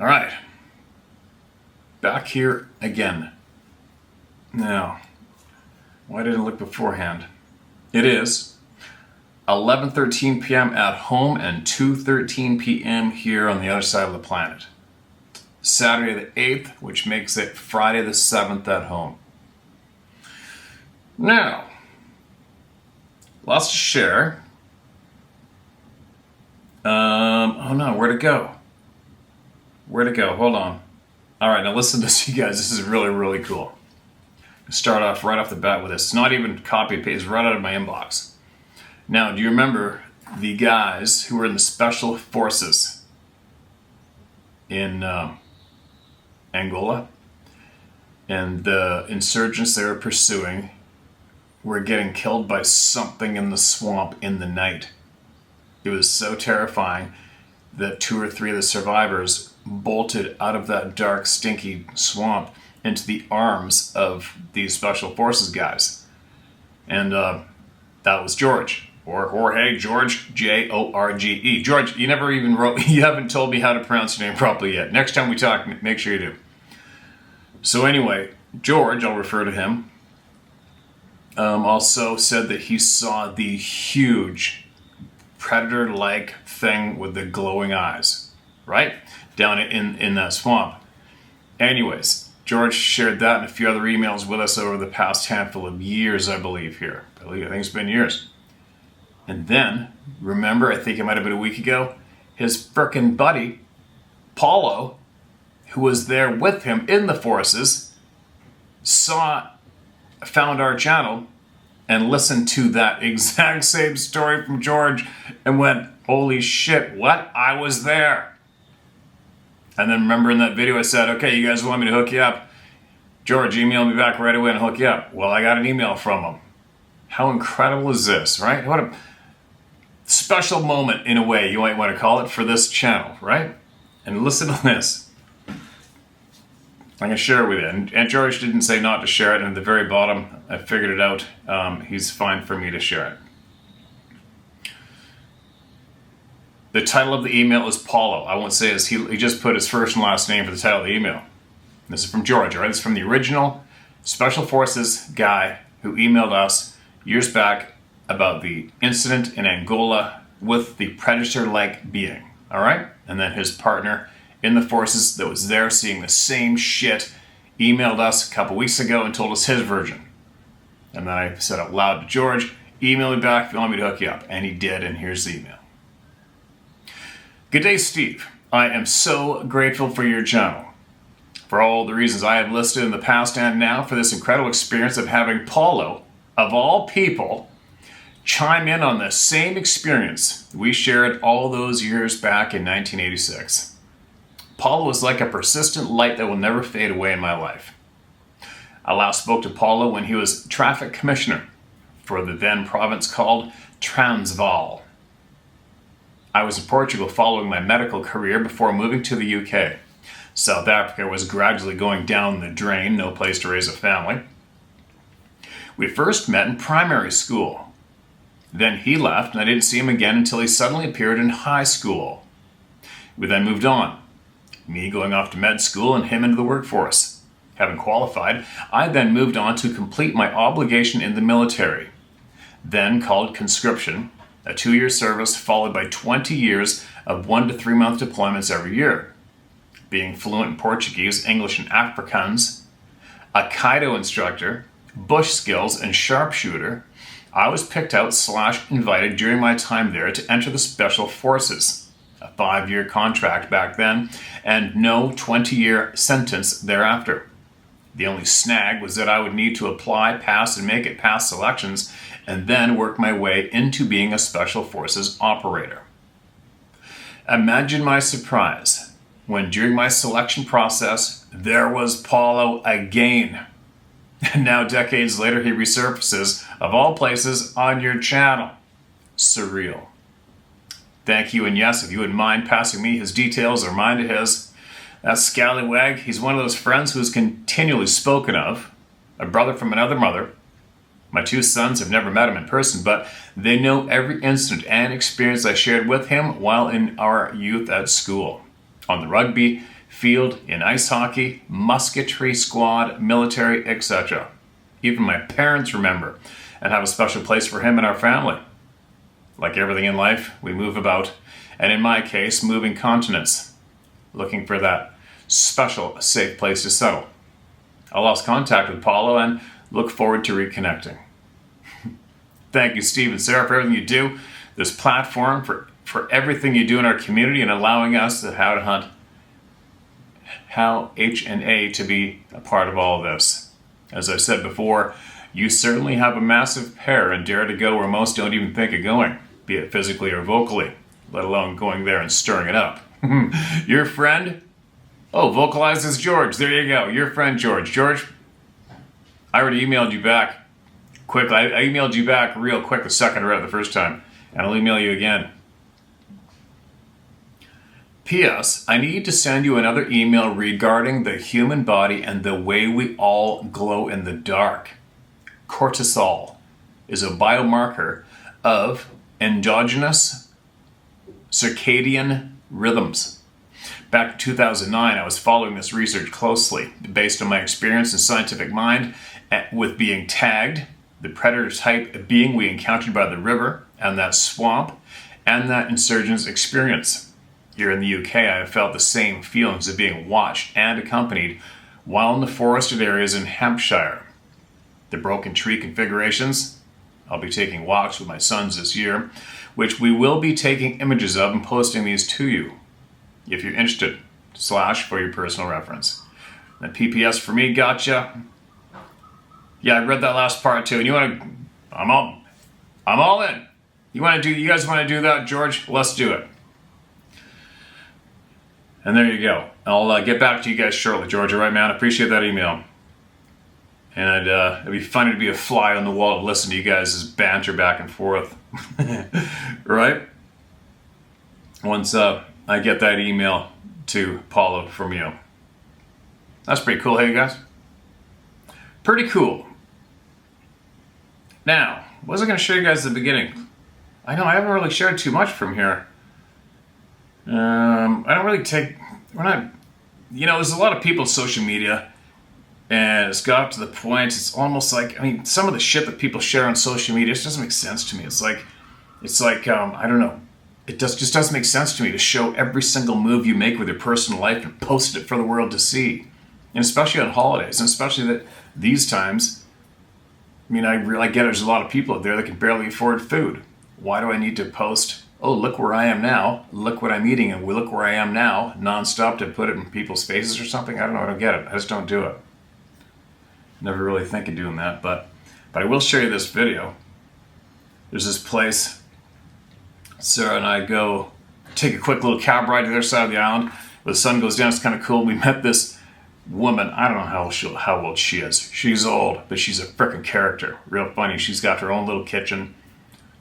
All right. Back here again. Now, why didn't I look beforehand? It is 11:13 p.m. at home and 2:13 p.m. here on the other side of the planet. Saturday the 8th, which makes it Friday the 7th at home. Now, lots to share. Oh no, where'd it go? Hold on. All right, now listen to this, you guys. This is really, really cool. Start off right off the bat with this. It's not even copy and paste, right out of my inbox. Now, do you remember the guys who were in the special forces in Angola? And the insurgents they were pursuing were getting killed by something in the swamp in the night. It was so terrifying that 2 or 3 of the survivors bolted out of that dark, stinky swamp into the arms of these special forces guys. And that was George, or Jorge, George, Jorge. George, you never even you haven't told me how to pronounce your name properly yet. Next time we talk, make sure you do. So anyway, George, I'll refer to him, also said that he saw the huge predator-like thing with the glowing eyes, right? Down in that swamp. Anyways, George shared that and a few other emails with us over the past handful of years, I believe, here. I think it's been years. And then, remember, I think it might have been a week ago, his frickin' buddy, Paulo, who was there with him in the forces, found our channel and listened to that exact same story from George and went, holy shit, what? I was there. And then remember in that video I said, okay, you guys want me to hook you up? George, email me back right away and hook you up. Well, I got an email from him. How incredible is this, right? What a special moment, in a way, you might want to call it, for this channel, right? And listen to this. I'm going to share it with you. And George didn't say not to share it. And at the very bottom, I figured it out. He's fine for me to share it. The title of the email is Paulo. I won't say his, he just put his first and last name for the title of the email. This is from George, all right? This is from the original Special Forces guy who emailed us years back about the incident in Angola with the predator-like being, all right? And then his partner in the forces that was there seeing the same shit emailed us a couple weeks ago and told us his version. And then I said out loud to George, email me back if you want me to hook you up. And he did, and here's the email. Good day, Steve. I am so grateful for your channel, for all the reasons I have listed in the past and now, for this incredible experience of having Paulo, of all people, chime in on the same experience we shared all those years back in 1986. Paulo was like a persistent light that will never fade away in my life. I last spoke to Paulo when he was traffic commissioner for the then province called Transvaal. I was in Portugal following my medical career before moving to the UK. South Africa was gradually going down the drain, no place to raise a family. We first met in primary school. Then he left and I didn't see him again until he suddenly appeared in high school. We then moved on. Me going off to med school and him into the workforce. Having qualified, I then moved on to complete my obligation in the military, then called conscription, a 2-year service followed by 20 years of 1 to 3 month deployments every year. Being fluent in Portuguese, English, and Afrikaans, a Kaido instructor, bush skills, and sharpshooter, I was picked out / invited during my time there to enter the Special Forces, a 5-year contract back then, and no 20-year sentence thereafter. The only snag was that I would need to apply, pass, and make it past selections, and then work my way into being a Special Forces operator. Imagine my surprise when during my selection process, there was Paulo again. And now decades later, he resurfaces, of all places, on your channel. Surreal. Thank you, and yes, if you wouldn't mind passing me his details or mine to his. That scallywag, he's one of those friends who's continually spoken of, a brother from another mother. My 2 sons have never met him in person, but they know every incident and experience I shared with him while in our youth at school. On the rugby field, in ice hockey, musketry squad, military, etc. Even my parents remember and have a special place for him in our family. Like everything in life, we move about, and in my case, moving continents, looking for that special, safe place to settle. I lost contact with Paulo and look forward to reconnecting. Thank you, Steve and Sarah, for everything you do, this platform, for everything you do in our community, and allowing us at How to Hunt, How H&A to be a part of all of this. As I've said before, you certainly have a massive pair and dare to go where most don't even think of going, be it physically or vocally, let alone going there and stirring it up. Your friend, vocalizes George. There you go, your friend George. George, I already emailed you back quick. I emailed you back real quick the second I read it the first time, and I'll email you again. P.S. I need to send you another email regarding the human body and the way we all glow in the dark. Cortisol is a biomarker of endogenous circadian rhythms. Back in 2009, I was following this research closely based on my experience and scientific mind with being tagged, the predator type being we encountered by the river and that swamp, and that insurgents experience. Here in the UK, I have felt the same feelings of being watched and accompanied while in the forested areas in Hampshire. The broken tree configurations, I'll be taking walks with my sons this year, which we will be taking images of and posting these to you, if you're interested, / for your personal reference. And PPS for me, gotcha. Yeah, I read that last part too, and you want to, I'm all in. You guys want to do that, George? Let's do it. And there you go. I'll get back to you guys shortly, George. All right, man. I appreciate that email. And it'd be funny to be a fly on the wall to listen to you guys' banter back and forth. Right? Once I get that email to Paulo from you. That's pretty cool, hey, you guys? Pretty cool. Now, what was I going to show you guys at the beginning? I know I haven't really shared too much from here. I don't really there's a lot of people on social media, and it's got up to the point, it's almost like, some of the shit that people share on social media, it just doesn't make sense to me. It's like, I don't know. It just doesn't make sense to me to show every single move you make with your personal life and post it for the world to see. And especially on holidays, and especially that these times, I really get it. There's a lot of people out there that can barely afford food. Why do I need to post, oh, look where I am now, look what I'm eating, and look where I am now, nonstop, to put it in people's faces or something? I don't know, I don't get it. I just don't do it. Never really think of doing that, but I will show you this video. There's this place, Sarah and I go take a quick little cab ride to the other side of the island, where the sun goes down. It's kind of cool. We met this woman, I don't know how old she is. She's old, but she's a frickin' character. Real funny. She's got her own little kitchen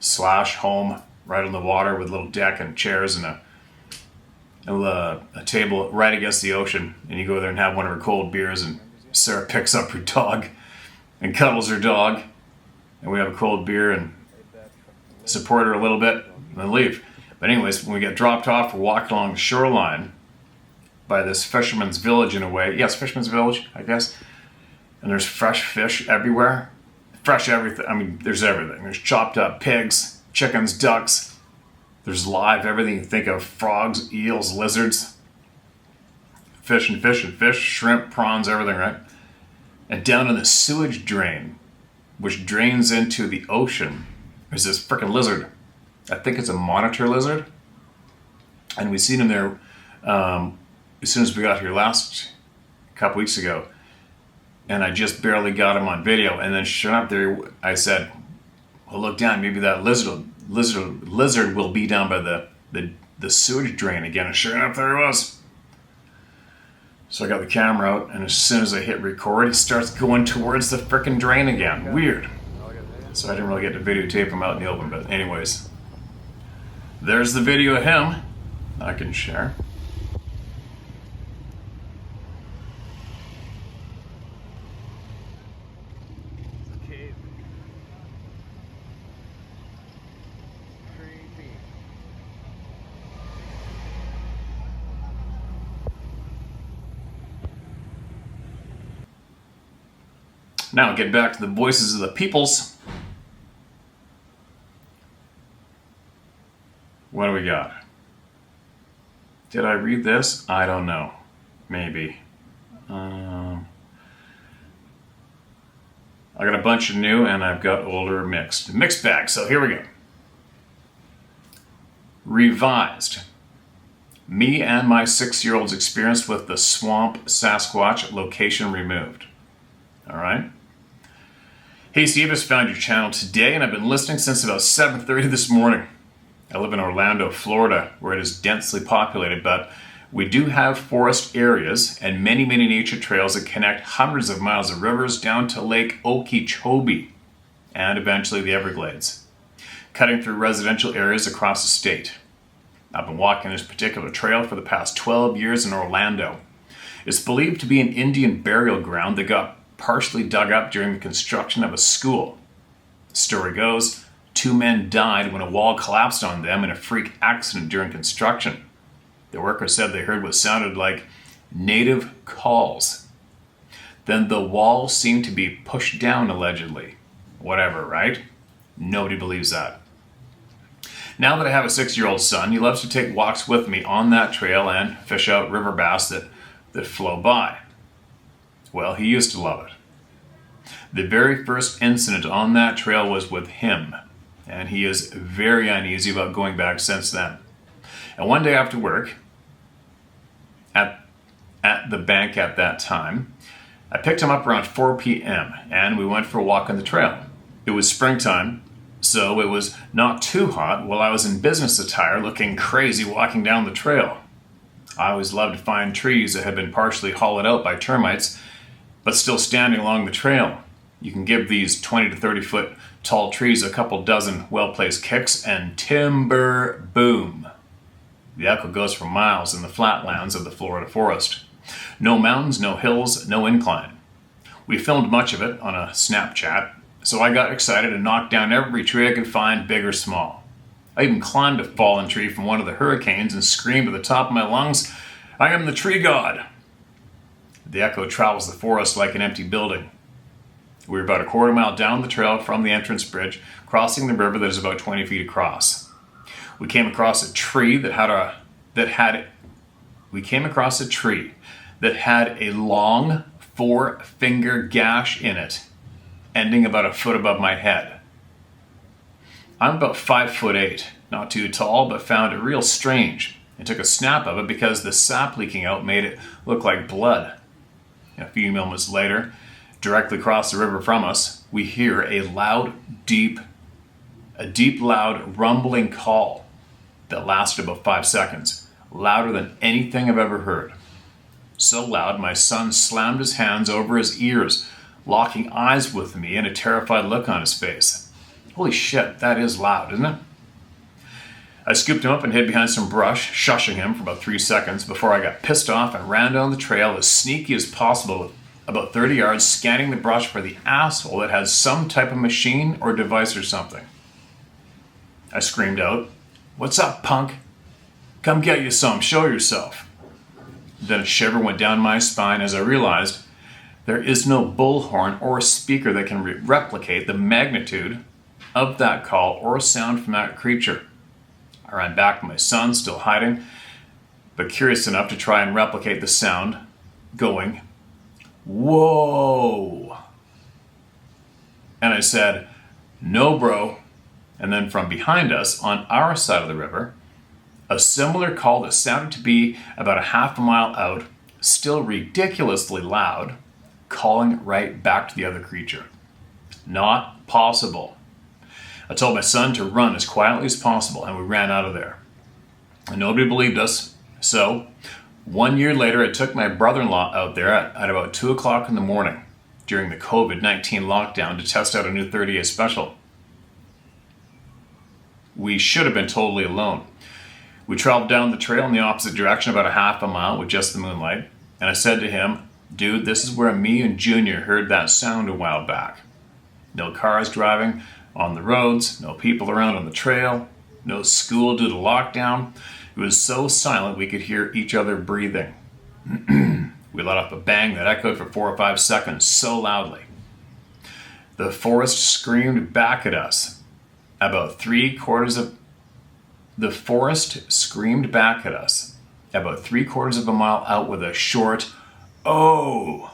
/ home right on the water with a little deck and chairs and a table right against the ocean. And you go there and have one of her cold beers, and Sarah picks up her dog and cuddles her dog. And we have a cold beer and support her a little bit and then leave. But anyways, when we get dropped off, we're walking along the shoreline by this fisherman's village in a way. Yes, fisherman's village, I guess. And there's fresh fish everywhere. Fresh everything. There's everything. There's chopped up pigs, chickens, ducks. There's live everything you think of. Frogs, eels, lizards. Fish, shrimp, prawns, everything, right? And down in the sewage drain, which drains into the ocean, there's this frickin' lizard. I think it's a monitor lizard. And we seen him there as soon as we got here a couple weeks ago, and I just barely got him on video. And then sure enough, there I said, "Well, look down. Maybe that lizard will be down by the sewage drain again." And sure enough, there he was. So I got the camera out, and as soon as I hit record, he starts going towards the frickin' drain again. Weird. So I didn't really get to videotape him out in the open. But anyways, there's the video of him I can share. Now get back to the voices of the peoples. What do we got? Did I read this? I don't know. Maybe. I got a bunch of new and I've got older mixed. Mixed bag. So here we go. Revised. Me and my 6-year-old's experience with the swamp Sasquatch, location removed. All right. Hey Steve, just found your channel today and I've been listening since about 7:30 this morning. I live in Orlando, Florida, where it is densely populated, but we do have forest areas and many nature trails that connect hundreds of miles of rivers down to Lake Okeechobee and eventually the Everglades, cutting through residential areas across the state. I've been walking this particular trail for the past 12 years in Orlando. It's believed to be an Indian burial ground that got partially dug up during the construction of a school. The story goes, 2 men died when a wall collapsed on them in a freak accident during construction. The workers said they heard what sounded like native calls. Then the wall seemed to be pushed down allegedly. Whatever, right? Nobody believes that. Now that I have a 6-year-old son, he loves to take walks with me on that trail and fish out river bass that flow by. Well, he used to love it. The very first incident on that trail was with him, and he is very uneasy about going back since then. And one day after work, at the bank at that time, I picked him up around 4 p.m. and we went for a walk on the trail. It was springtime, so it was not too hot while I was in business attire looking crazy walking down the trail. I always loved to find trees that had been partially hollowed out by termites, but still standing along the trail. You can give these 20 to 30 foot tall trees a couple dozen well-placed kicks and timber boom. The echo goes for miles in the flatlands of the Florida forest. No mountains, no hills, no incline. We filmed much of it on a Snapchat, so I got excited and knocked down every tree I could find, big or small. I even climbed a fallen tree from one of the hurricanes and screamed at the top of my lungs, "I am the tree god!" The echo travels the forest like an empty building. We were about a quarter mile down the trail from the entrance bridge, crossing the river that is about 20 feet across. We came across a tree that had a long 4-finger gash in it, ending about a foot above my head. I'm about 5'8", not too tall, but found it real strange and took a snap of it because the sap leaking out made it look like blood. A few moments later, directly across the river from us, we hear a deep, loud rumbling call that lasted about 5 seconds, louder than anything I've ever heard. So loud, my son slammed his hands over his ears, locking eyes with me and a terrified look on his face. Holy shit, that is loud, isn't it? I scooped him up and hid behind some brush, shushing him for about 3 seconds before I got pissed off and ran down the trail as sneaky as possible with about 30 yards, scanning the brush for the asshole that has some type of machine or device or something. I screamed out, "What's up, punk? Come get you some, show yourself." Then a shiver went down my spine as I realized there is no bullhorn or speaker that can replicate the magnitude of that call or sound from that creature. I ran back to my son, still hiding, but curious enough to try and replicate the sound, going, "Whoa!" And I said, "No, bro." And then from behind us, on our side of the river, a similar call that sounded to be about a half a mile out, still ridiculously loud, calling right back to the other creature. Not possible. I told my son to run as quietly as possible, and we ran out of there. And nobody believed us, so 1 year later I took my brother-in-law out there at about 2 o'clock in the morning during the COVID-19 lockdown to test out a new 30-day special. We should have been totally alone. We traveled down the trail in the opposite direction about a half a mile with just the moonlight, and I said to him, "Dude, this is where me and Junior heard that sound a while back. No cars driving on the roads, no people around on the trail, no school due to lockdown. It was so silent we could hear each other breathing." We let off a bang that echoed for 4 or 5 seconds so loudly. The forest screamed back at us about 3/4 of a mile out with a short "oh."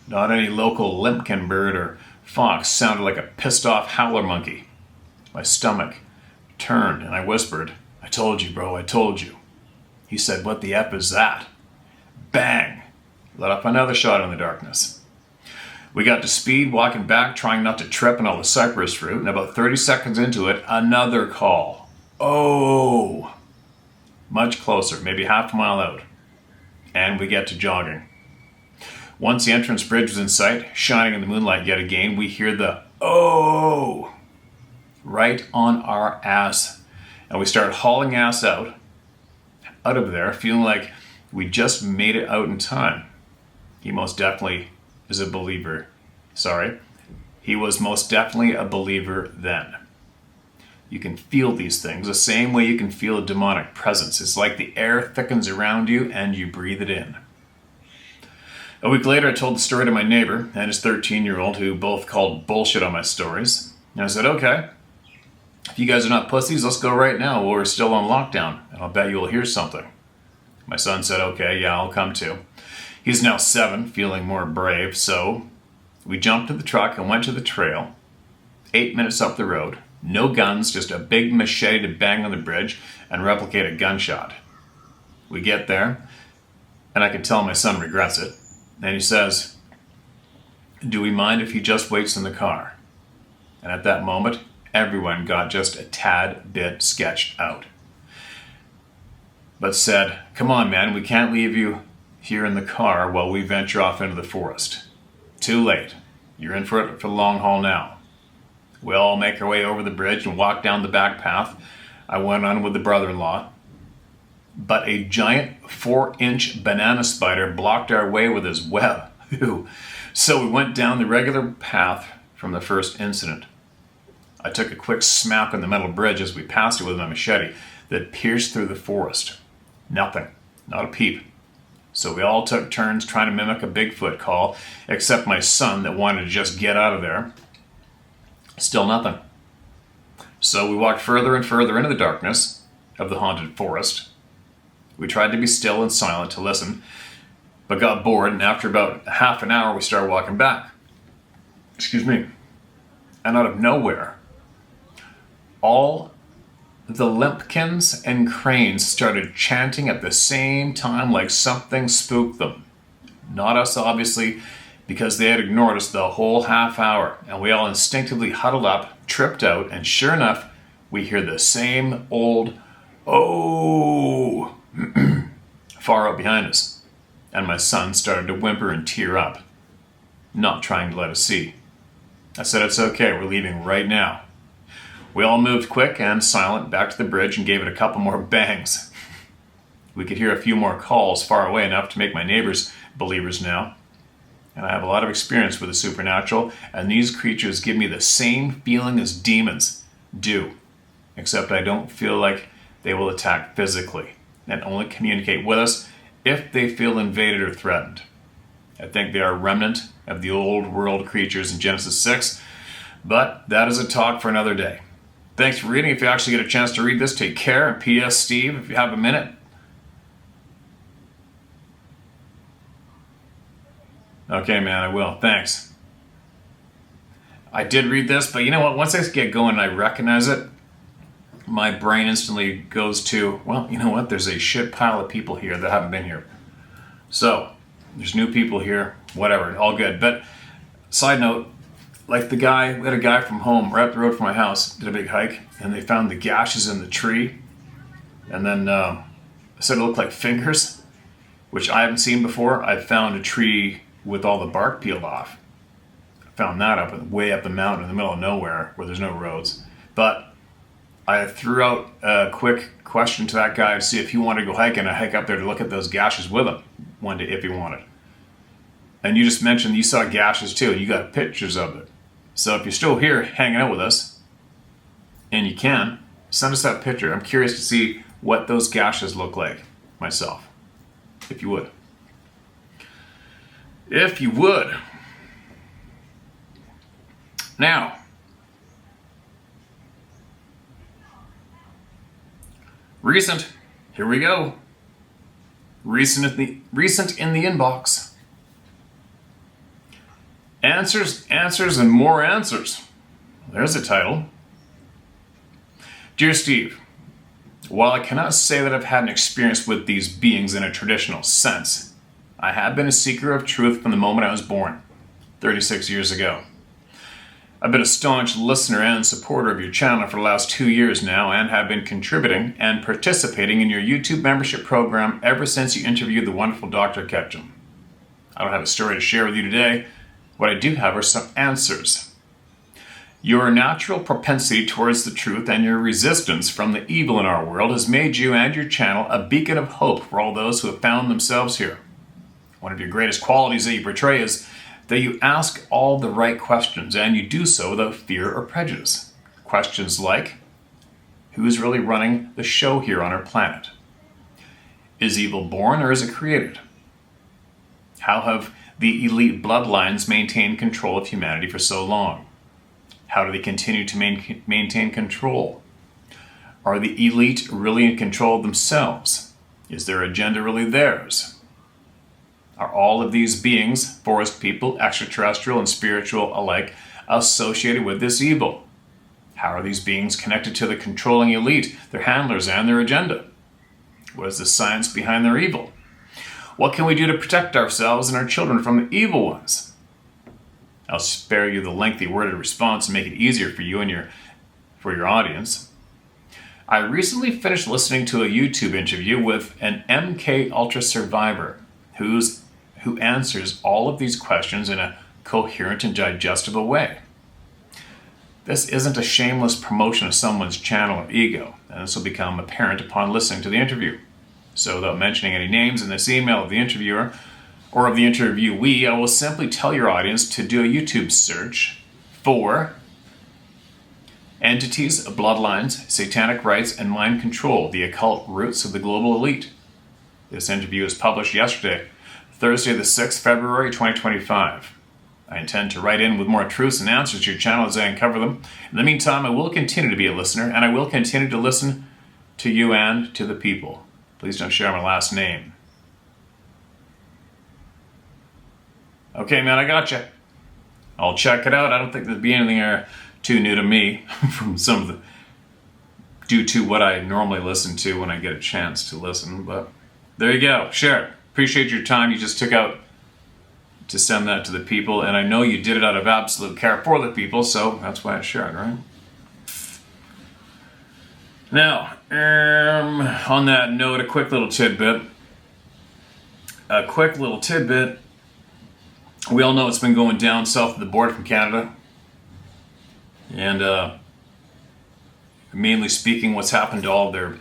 Not any local limpkin bird or fox, sounded like a pissed off howler monkey. My stomach turned and I whispered, "I told you, bro, I told you." He said, "What the F is that?" Bang! Let off another shot in the darkness. We got to speed, walking back, trying not to trip on all the cypress fruit, and about 30 seconds into it, another call. "Oh!" Much closer, maybe half a mile out. And we get to jogging. Once the entrance bridge was in sight, shining in the moonlight yet again, we hear the "oh!" right on our ass. And we start hauling ass out of there, feeling like we just made it out in time. He most definitely is a believer. He was most definitely a believer then. You can feel these things the same way you can feel a demonic presence. It's like the air thickens around you and you breathe it in. A week later, I told the story to my neighbor and his 13-year-old, who both called bullshit on my stories. And I said, "Okay, if you guys are not pussies, let's go right now while we're still on lockdown, and I'll bet you'll hear something." My son said, "Okay, yeah, I'll come too." He's now 7, feeling more brave, so we jumped to the truck and went to the trail. 8 minutes up the road. No guns, just a big machete to bang on the bridge and replicate a gunshot. We get there, and I can tell my son regrets it. And he says, "Do we mind if he just waits in the car?" And at that moment, everyone got just a tad bit sketched out. But said, "Come on, man, we can't leave you here in the car while we venture off into the forest. Too late. You're in for it for the long haul now." We all make our way over the bridge and walk down the back path. I went on with the brother-in-law. But a giant 4-inch banana spider blocked our way with his web. So we went down the regular path from the first incident. I took a quick smack on the metal bridge as we passed it with my machete that pierced through the forest. Nothing. Not a peep. So we all took turns trying to mimic a Bigfoot call, except my son that wanted to just get out of there. Still nothing. So we walked further and further into the darkness of the haunted forest. We tried to be still and silent to listen, but got bored, and after about half an hour we started walking back. And out of nowhere, all the limpkins and cranes started chanting at the same time like something spooked them. Not us, obviously, because they had ignored us the whole half hour, and we all instinctively huddled up, tripped out, and sure enough, we hear the same old "oh" far out behind us, and my son started to whimper and tear up, not trying to let us see. I said, "It's okay, we're leaving right now." We all moved quick and silent back to the bridge and gave it a couple more bangs. We could hear a few more calls far away enough to make my neighbors believers now. And I have a lot of experience with the supernatural, and these creatures give me the same feeling as demons do, except I don't feel like they will attack physically and only communicate with us if they feel invaded or threatened. I think they are a remnant of the old world creatures in Genesis 6, but that is a talk for another day. Thanks for reading. If you actually get a chance to read this, take care. And P.S. Steve, if you have a minute. Okay, man, I will. Thanks. I did read this, but you know what? Once I get going and I recognize it, my brain instantly goes to, well, you know what? There's a shit pile of people here that haven't been here. So, there's new people here, whatever, all good. But, side note, like we had a guy from home, right up the road from my house, did a big hike, and they found the gashes in the tree. And then, said it looked like fingers, which I haven't seen before. I found a tree with all the bark peeled off. I found that way up the mountain in the middle of nowhere where there's no roads. But I threw out a quick question to that guy to see if he wanted to go hiking. I hike up there to look at those gashes with him one day if he wanted. And you just mentioned you saw gashes too. You got pictures of it. So if you're still here hanging out with us, and you can, send us that picture. I'm curious to see what those gashes look like myself, if you would. If you would. Now, recent, here we go. Recent in the inbox. Answers, and more answers. There's a title. Dear Steve, while I cannot say that I've had an experience with these beings in a traditional sense, I have been a seeker of truth from the moment I was born, 36 years ago. I've been a staunch listener and supporter of your channel for the last 2 years now and have been contributing and participating in your YouTube membership program ever since you interviewed the wonderful Dr. Ketchum. I don't have a story to share with you today. What I do have are some answers. Your natural propensity towards the truth and your resistance from the evil in our world has made you and your channel a beacon of hope for all those who have found themselves here. One of your greatest qualities that you portray is that you ask all the right questions, and you do so without fear or prejudice. Questions like, who is really running the show here on our planet? Is evil born or is it created? How have the elite bloodlines maintained control of humanity for so long? How do they continue to maintain control? Are the elite really in control of themselves? Is their agenda really theirs? Are all of these beings, forest people, extraterrestrial and spiritual alike, associated with this evil? How are these beings connected to the controlling elite, their handlers, and their agenda? What is the science behind their evil? What can we do to protect ourselves and our children from the evil ones? I'll spare you the lengthy worded response and make it easier for you and for your audience. I recently finished listening to a YouTube interview with an MK Ultra survivor who answers all of these questions in a coherent and digestible way. This isn't a shameless promotion of someone's channel or ego, and this will become apparent upon listening to the interview. So without mentioning any names in this email of the interviewer or of the interviewee, I will simply tell your audience to do a YouTube search for entities, bloodlines, satanic rites, and mind control, the occult roots of the global elite. This interview was published yesterday, Thursday the 6th February 2025. I intend to write in with more truths and answers to your channel as I uncover them. In the meantime, I will continue to be a listener, and I will continue to listen to you and to the people. Please don't share my last name. Okay, man, I gotcha. I'll check it out. I don't think there'd be anything too new to me from some of the, due to what I normally listen to when I get a chance to listen, but there you go. Share it. Appreciate your time you just took out to send that to the people, and I know you did it out of absolute care for the people, so that's why I shared, right? Now, on that note, a quick little tidbit. We all know it's been going down south of the border from Canada, and mainly speaking, what's happened to all their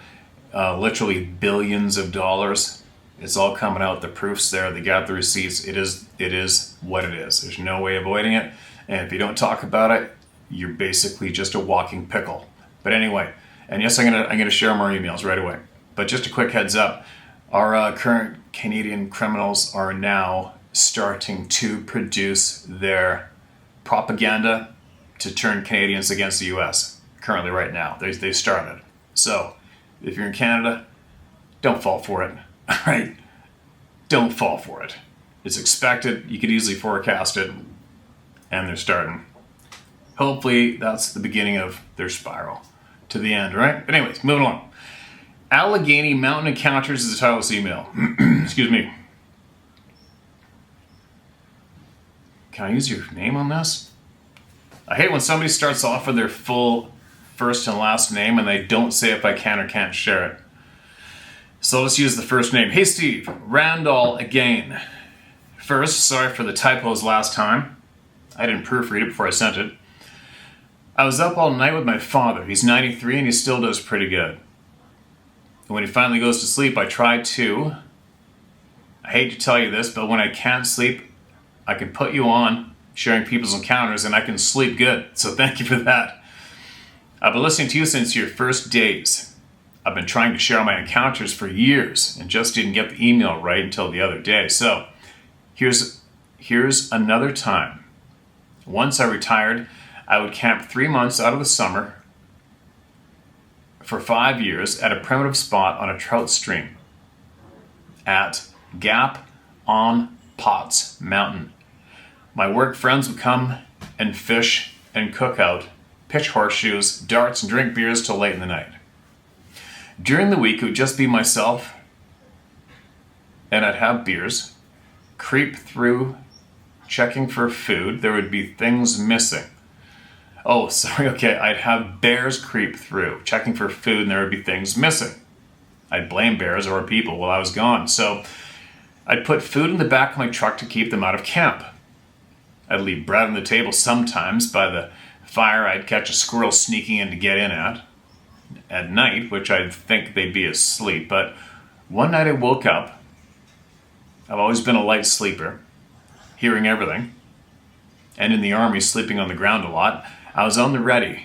literally billions of dollars. It's all coming out. The proof's there. They got the receipts. It is what it is. There's no way avoiding it. And if you don't talk about it, you're basically just a walking pickle. But anyway, and yes, I'm gonna share more emails right away. But just a quick heads up: our current Canadian criminals are now starting to produce their propaganda to turn Canadians against the U.S. Currently, right now, they started. So, if you're in Canada, don't fall for it. All right, don't fall for it. It's expected. You could easily forecast it, and they're starting. Hopefully, that's the beginning of their spiral to the end, right? But anyways, moving along. Allegheny Mountain Encounters is the title of this email. Excuse me. Can I use your name on this? I hate when somebody starts off with their full first and last name and they don't say if I can or can't share it. So let's use the first name. Hey Steve, Randall again. First, sorry for the typos last time. I didn't proofread it before I sent it. I was up all night with my father. He's 93 and he still does pretty good. And when he finally goes to sleep, I try to. I hate to tell you this, but when I can't sleep, I can put you on sharing people's encounters and I can sleep good. So thank you for that. I've been listening to you since your first days. I've been trying to share my encounters for years and just didn't get the email right until the other day. So here's another time. Once I retired, I would camp 3 months out of the summer for 5 years at a primitive spot on a trout stream at Gap on Potts Mountain. My work friends would come and fish and cook out, pitch horseshoes, darts, and drink beers till late in the night. During the week, it would just be myself, and I'd have beers, creep through, checking for food. There would be things missing. Oh, sorry, okay, I'd have bears creep through, checking for food, and there would be things missing. I'd blame bears or people while I was gone, so I'd put food in the back of my truck to keep them out of camp. I'd leave bread on the table sometimes. By the fire, I'd catch a squirrel sneaking in to get in at night, which I'd think they'd be asleep. But one night I woke up. I've always been a light sleeper, hearing everything, and in the army sleeping on the ground a lot. I was on the ready,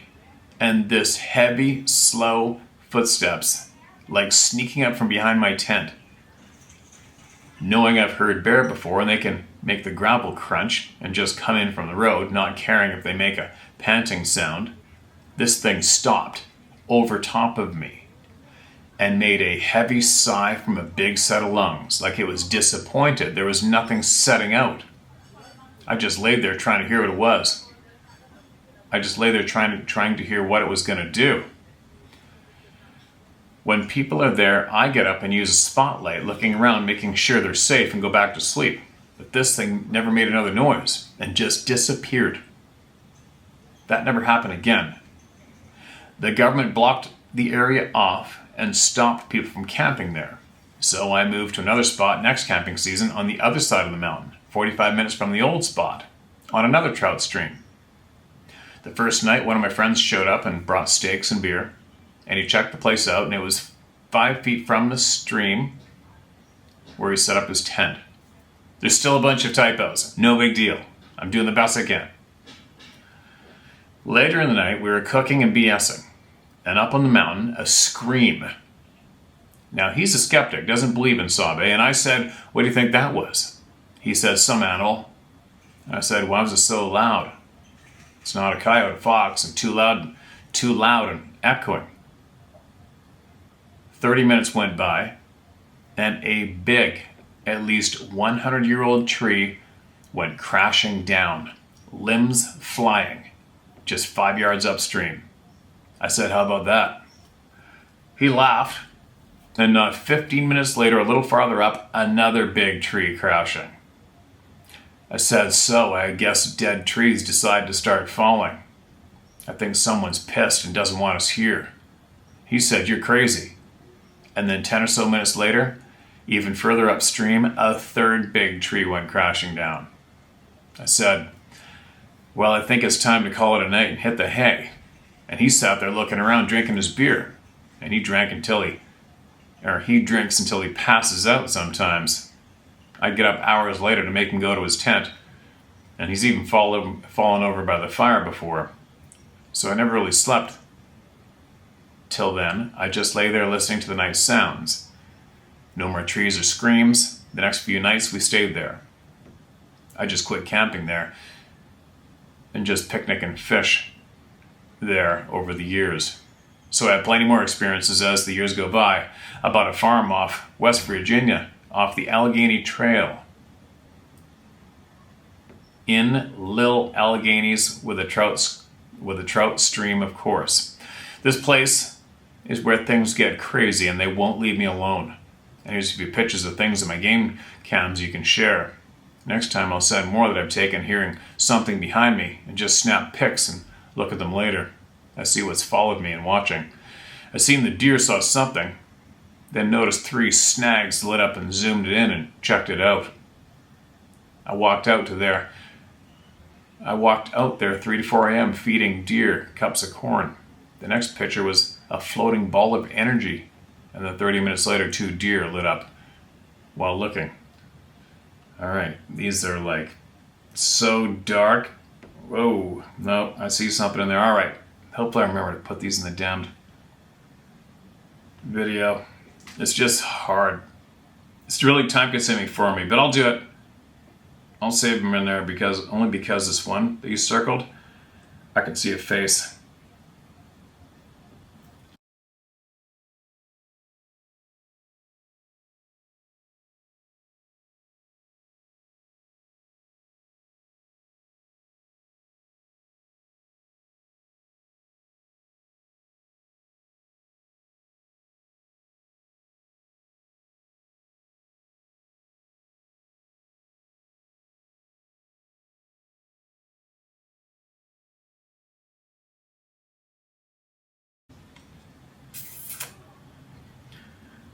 and this heavy, slow footsteps, like sneaking up from behind my tent. Knowing I've heard bear before, and they can make the gravel crunch and just come in from the road, not caring if they make a panting sound, this thing stopped over top of me and made a heavy sigh from a big set of lungs, like it was disappointed. There was nothing setting out. I just laid there trying to hear what it was. I just lay there trying to hear what it was going to do. When people are there, I get up and use a spotlight, looking around, making sure they're safe, and go back to sleep. But this thing never made another noise and just disappeared. That never happened again. The government blocked the area off and stopped people from camping there. So I moved to another spot next camping season on the other side of the mountain, 45 minutes from the old spot, on another trout stream. The first night, one of my friends showed up and brought steaks and beer. And he checked the place out, and it was 5 feet from the stream where he set up his tent. There's still a bunch of typos. No big deal. I'm doing the best I can. Later in the night, we were cooking and BSing. And up on the mountain, a scream. Now, he's a skeptic, doesn't believe in Sabe. And I said, what do you think that was? He says, some animal. And I said, why was it so loud? It's not a coyote, fox, and too loud and echoing. 30 minutes went by, and a big, at least 100-year-old tree went crashing down, limbs flying, just 5 yards upstream. I said, how about that? He laughed, and not 15 minutes later, a little farther up, another big tree crashing. I said, so I guess dead trees decide to start falling. I think someone's pissed and doesn't want us here. He said, you're crazy. And then 10 or so minutes later, even further upstream, a third big tree went crashing down. I said, well, I think it's time to call it a night and hit the hay. And he sat there looking around, drinking his beer. And he drinks until he passes out sometimes. I'd get up hours later to make him go to his tent. And he's even fallen over by the fire before. So I never really slept. Till then, I just lay there listening to the night sounds. No more trees or screams. The next few nights we stayed there. I just quit camping there and just picnic and fish there over the years. So I had plenty more experiences as the years go by. I bought a farm off West Virginia, off the Allegheny Trail. In Lil Alleghenies with a trout stream, of course. This place is where things get crazy and they won't leave me alone. And here's a few pictures of things in my game cams you can share. Next time I'll send more that I've taken hearing something behind me and just snap pics and look at them later. I see what's followed me and watching. I seen the deer saw something, then noticed 3 snags lit up and zoomed it in and checked it out. I walked out there 3 to 4 a.m. feeding deer cups of corn. The next picture was a floating ball of energy, and then 30 minutes later 2 deer lit up while looking. Alright, these are like so dark. Whoa, no, I see something in there. Alright, hopefully I remember to put these in the damned video. It's just hard. It's really time consuming for me, but I'll do it. I'll save them in there only because this one that you circled, I can see a face.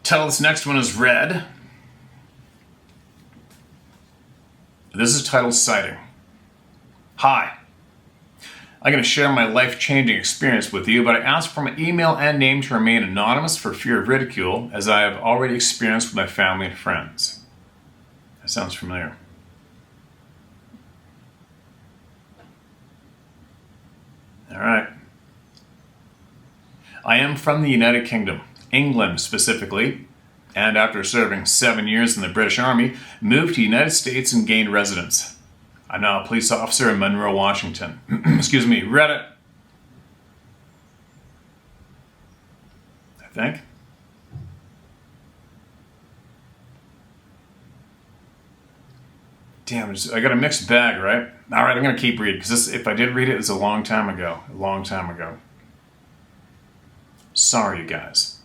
Title of this next one is Red. This is titled Sighting. Hi. I'm going to share my life-changing experience with you, but I ask for my email and name to remain anonymous for fear of ridicule, as I have already experienced with my family and friends. That sounds familiar. All right. I am from the United Kingdom, England specifically, and after serving 7 years in the British Army, moved to the United States and gained residence. I'm now a police officer in Monroe, Washington. Excuse me, Reddit. I think. Damn, I got a mixed bag, right? All right, I'm going to keep reading, because if I did read it, it's a long time ago. A long time ago. Sorry, you guys.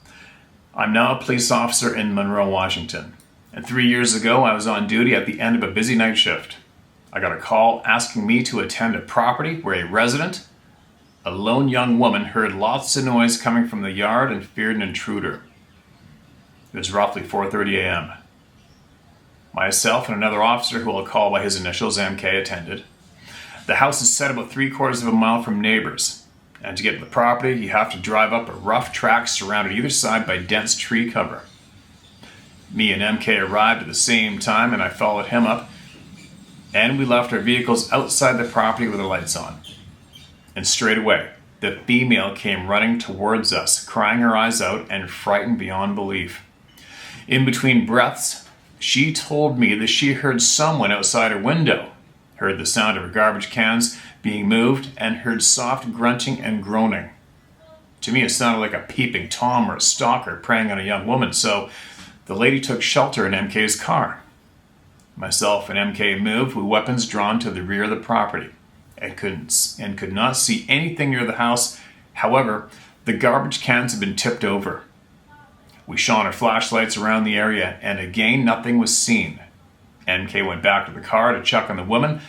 I'm now a police officer in Monroe, Washington. And 3 years ago, I was on duty at the end of a busy night shift. I got a call asking me to attend a property where a resident, a lone young woman, heard lots of noise coming from the yard and feared an intruder. It was roughly 4:30 a.m. Myself and another officer, who I'll call by his initials, MK, attended. The house is set about 3/4 of a mile from neighbors, and to get to the property, you have to drive up a rough track surrounded either side by dense tree cover. Me and MK arrived at the same time, and I followed him up, and we left our vehicles outside the property with the lights on. And straight away, the female came running towards us, crying her eyes out and frightened beyond belief. In between breaths, she told me that she heard someone outside her window, heard the sound of her garbage cans being moved, and heard soft grunting and groaning. To me, it sounded like a peeping Tom or a stalker preying on a young woman, so the lady took shelter in MK's car. Myself and MK moved with weapons drawn to the rear of the property and could not see anything near the house. However, the garbage cans had been tipped over. We shone our flashlights around the area, and again nothing was seen. MK went back to the car to check on the woman.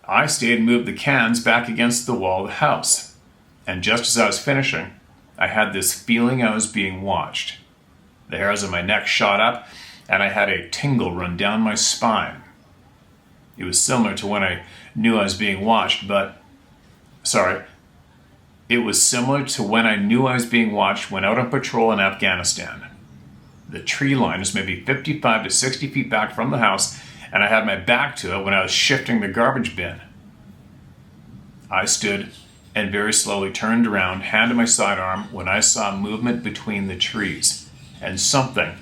I stayed and moved the cans back against the wall of the house. And just as I was finishing, I had this feeling I was being watched. The hairs on my neck shot up, and I had a tingle run down my spine. It was similar to when I knew I was being watched, it was similar to when I knew I was being watched when out on patrol in Afghanistan. The tree line was maybe 55 to 60 feet back from the house, and I had my back to it when I was shifting the garbage bin. I stood and very slowly turned around, hand to my sidearm, when I saw movement between the trees, and something,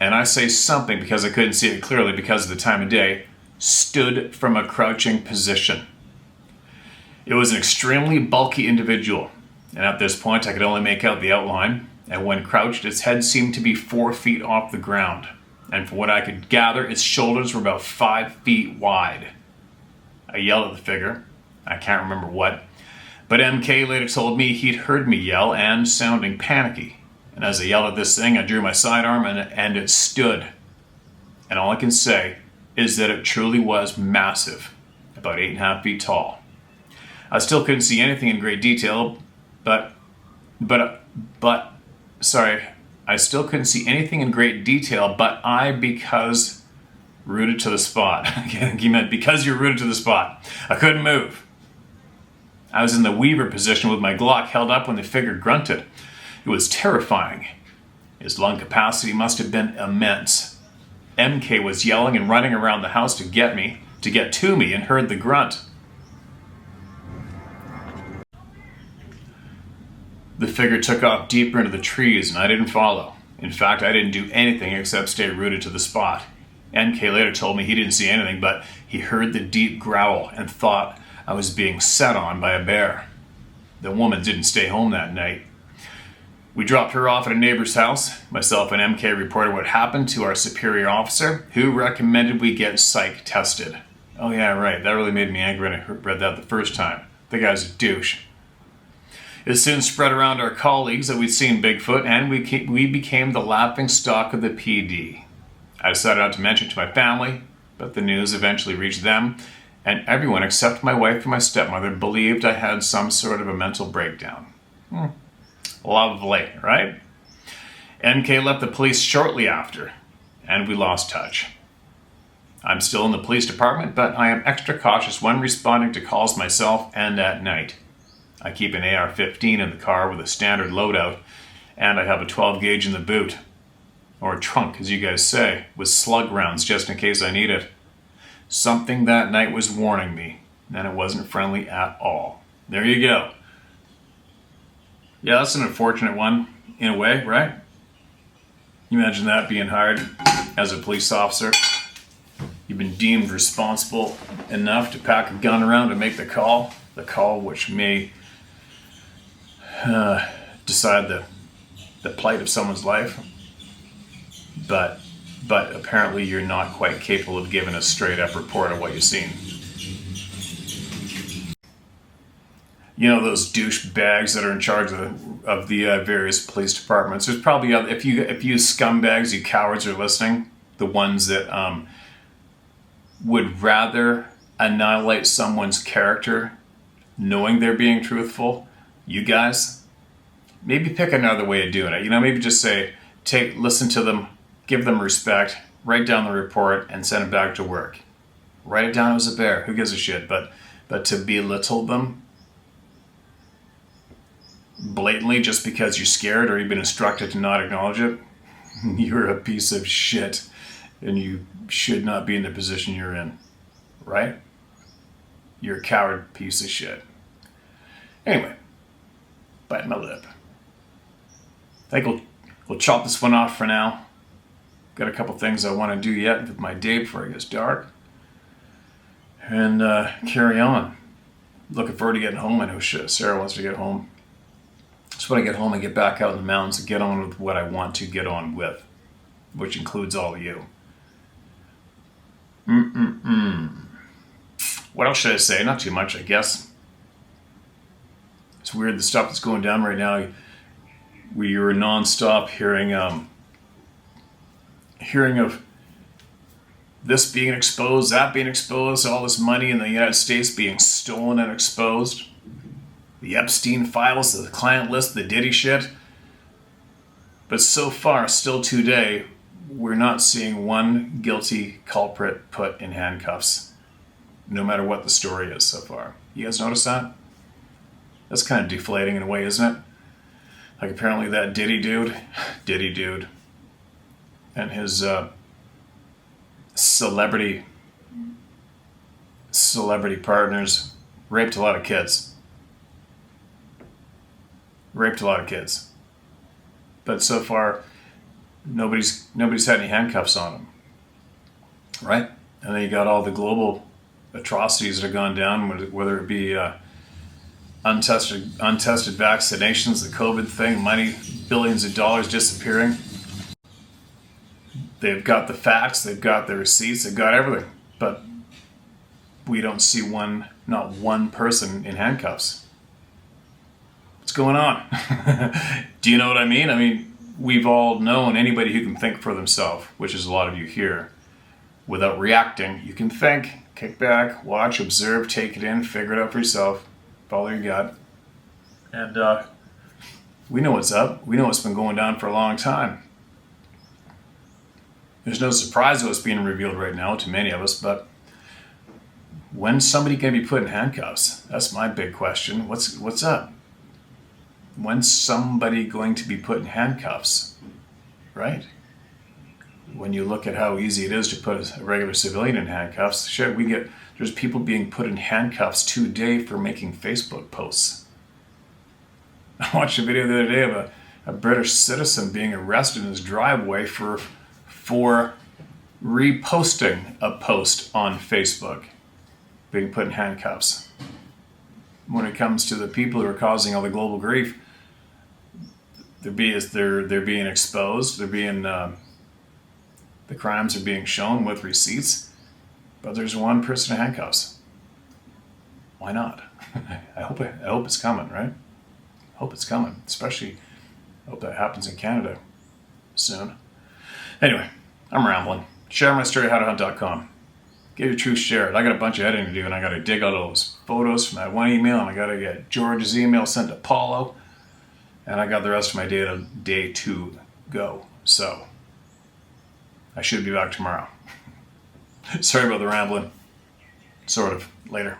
and I say something because I couldn't see it clearly because of the time of day, stood from a crouching position. It was an extremely bulky individual, and at this point I could only make out the outline, and when crouched, its head seemed to be 4 feet off the ground, and from what I could gather, its shoulders were about 5 feet wide. I yelled at the figure, I can't remember what, but MK later told me he'd heard me yell and sounding panicky. And as I yelled at this thing, I drew my sidearm and it stood. And all I can say is that it truly was massive, about 8.5 feet tall. I still couldn't see anything in great detail, I still couldn't see anything in great detail, but because rooted to the spot. He meant because you're rooted to the spot. I couldn't move. I was in the Weaver position with my Glock held up when the figure grunted. It was terrifying. His lung capacity must have been immense. MK was yelling and running around the house to get to me, and heard the grunt. The figure took off deeper into the trees, and I didn't follow. In fact, I didn't do anything except stay rooted to the spot. NK later told me he didn't see anything, but he heard the deep growl and thought I was being set on by a bear. The woman didn't stay home that night. We dropped her off at a neighbor's house. Myself and MK reported what happened to our superior officer, who recommended we get psych tested. Oh yeah, right. That really made me angry when I read that the first time. The guy's a douche. It soon spread around our colleagues that we'd seen Bigfoot, and we became the laughing stock of the PD. I decided not to mention it to my family, but the news eventually reached them, and everyone except my wife and my stepmother believed I had some sort of a mental breakdown. Lovely, right? NK left the police shortly after, and we lost touch. I'm still in the police department, but I am extra cautious when responding to calls myself and at night. I keep an AR-15 in the car with a standard loadout, and I have a 12 gauge in the boot, or trunk as you guys say, with slug rounds just in case I need it. Something that night was warning me, and it wasn't friendly at all. There you go. Yeah, that's an unfortunate one, in a way, right? You imagine that being hired as a police officer. You've been deemed responsible enough to pack a gun around to make the call which may decide the plight of someone's life, but apparently you're not quite capable of giving a straight up report of what you've seen. You know those douchebags that are in charge of the various police departments. There's probably other, if you scumbags, you cowards are listening, the ones that would rather annihilate someone's character knowing they're being truthful. You guys, maybe pick another way of doing it. Maybe just say, listen to them, give them respect, write down the report, and send it back to work. Write it down as a bear. Who gives a shit? But to belittle them blatantly just because you're scared or you've been instructed to not acknowledge it, you're a piece of shit, and you should not be in the position you're in, right? You're a coward piece of shit. Anyway, bite my lip. I think we'll chop this one off for now. Got a couple things I want to do yet with my day before it gets dark. And carry on. Looking forward to getting home. I know Sarah wants to get home. Just when I get home and get back out in the mountains and get on with what I want to get on with, which includes all of you. What else should I say? Not too much, I guess. It's weird the stuff that's going down right now. We were nonstop hearing of this being exposed, that being exposed, all this money in the United States being stolen and exposed. The Epstein files, the client list, the Diddy shit. But so far, still today, we're not seeing one guilty culprit put in handcuffs, no matter what the story is so far. You guys notice that? That's kind of deflating in a way, isn't it? Like apparently that Diddy dude, and his celebrity partners raped a lot of kids. But so far, nobody's had any handcuffs on them, right? And then you got all the global atrocities that have gone down, whether it be untested vaccinations, the COVID thing, money, billions of dollars disappearing. They've got the facts, they've got the receipts, they've got everything, but we don't see not one person in handcuffs. What's going on? Do you know what I mean? I mean, we've all known anybody who can think for themselves, which is a lot of you here, without reacting. You can think, kick back, watch, observe, take it in, figure it out for yourself, follow your gut. And we know what's up. We know what's been going down for a long time. There's no surprise of what's being revealed right now to many of us, but when's somebody going to be put in handcuffs? That's my big question. What's up? When's somebody going to be put in handcuffs? Right? When you look at how easy it is to put a regular civilian in handcuffs, shit, there's people being put in handcuffs today for making Facebook posts. I watched a video the other day of a British citizen being arrested in his driveway for reposting a post on Facebook being put in handcuffs. When it comes to the people who are causing all the global grief, they're being exposed. They're being the crimes are being shown with receipts, but there's one person in handcuffs. Why not? I hope it's coming, right? I hope it's coming. Especially, I hope that happens in Canada soon. Anyway, I'm rambling. Share my story, howtohunt.com. Get your truth shared. I got a bunch of editing to do, and I got to dig out all those photos from that one email, and I got to get George's email sent to Paulo, and I got the rest of my day to go. So I should be back tomorrow. Sorry about the rambling. Sort of. Later.